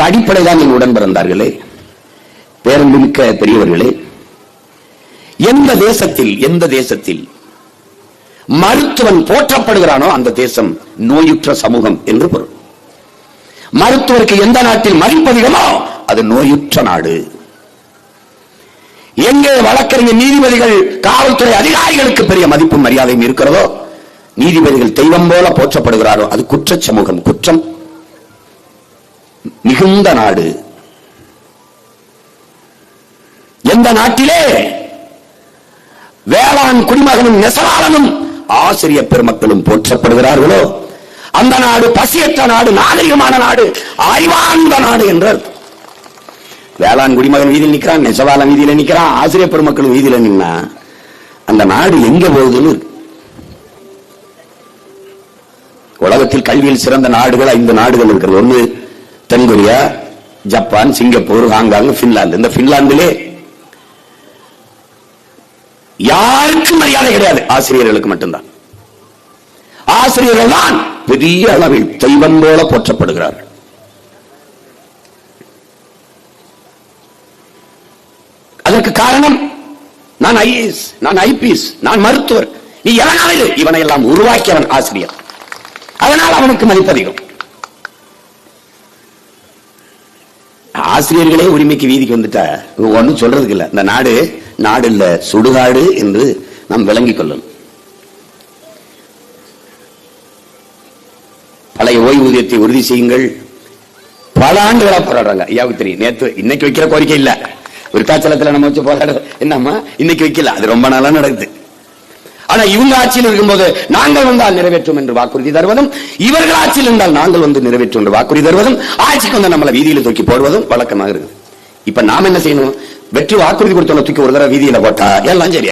ஒரு அடிப்படை தான் என் உடன் பிறந்தார்களே, பேரன்புமிக்க பெரியவர்களே. எந்த தேசத்தில் மருத்துவன் போற்றப்படுகிறானோ அந்த தேசம் நோயுற்ற சமூகம் என்று பொருள். மருத்துவருக்கு எந்த நாட்டில் மதிப்பதிகமோ அது நோயுற்ற நாடு. எங்கே வழக்கறிஞர், நீதிபதிகள், காவல்துறை அதிகாரிகளுக்கு பெரிய மதிப்பும் மரியாதையும் இருக்கிறதோ, நீதிபதிகள் தெய்வம் போல போற்றப்படுகிறாரோ அது குற்ற சமூகம், குற்றம் மிகுந்த நாடு. எந்த நாட்டிலே வேளாண் குடிமகனும் நெசவாளனும் ஆசிரியர் பெருமக்களும் போற்றப்படுகிறார்களோ அந்த நாடு பசியற்ற நாடு, நாகரிகமான நாடு, அறிவார்ந்த நாடு என்றார். வேளாண் குடிமகன் வீதியில் நிற்கிறான், நெசவாளன் வீதியில நிற்கிறான், ஆசிரியர் பெருமக்கள் வீதியில நின்னா அந்த நாடு எங்க போகுதுன்னு. உலகத்தில் கல்வியில் சிறந்த நாடுகள் 5 நாடுகள் இருக்கிறது. ஒன்று தென்கொரியா, ஜப்பான், சிங்கப்பூர், ஹாங்காங், பின்லாந்து. இந்த பின்லாந்திலே யாருக்கும் மரியாதை கிடையாது, ஆசிரியர்களுக்கு மட்டும்தான். ஆசிரியர்கள் தான் பெரிய அளவில் தெய்வம் போல போற்றப்படுகிறார்கள். அதற்கு காரணம் நான் ஐஏஎஸ், நான் ஐபிஎஸ், நான் மருத்துவர். நீ எவனாவது இவனை எல்லாம் உருவாக்கியவன் ஆசிரியர், அதனால் அவனுக்கு மதிப்பதிகம். ஆசிரியர்களே உரிமைக்கு வீதிக்கு வந்துட்டா ஒன்னும் சொல்றதுக்கு இல்ல. இந்த நாடு நாடு இல்ல, சுடுகாடு என்று நாம் விளங்கிக் கொள்ளணும். பழைய ஓய்வூதியத்தை உறுதி செய்யுங்கள். பல ஆண்டுகளா போராடுறாங்க. ஐயாவுக்கு தெரியும். நேற்று இன்னைக்கு வைக்கிற கோரிக்கை இல்ல, விருத்தாச்சலத்துல நம்ம வச்சு போராட என்னம்மா இன்னைக்கு வைக்கல, அது ரொம்ப நாளா நடக்குது. ஆனா இவங்க ஆட்சியில் இருக்கும்போது நாங்கள் வந்தால் நிறைவேற்றும் என்று வாக்குறுதி தருவதும், இவர்கள் ஆட்சியில் இருந்தால் நாங்கள் வந்து நிறைவேற்றும் என்று வாக்குறுதி தருவதும், ஆட்சிக்கு வந்து நம்மளை வீதியில தூக்கி போடுவதும் வழக்கமாக இருக்கு. இப்ப நாம என்ன செய்யணும்? வெற்றி வாக்குறுதி கொடுத்தவங்க தூக்கி ஒரு தடவை வீதியில போட்டா எல்லாம் சரி.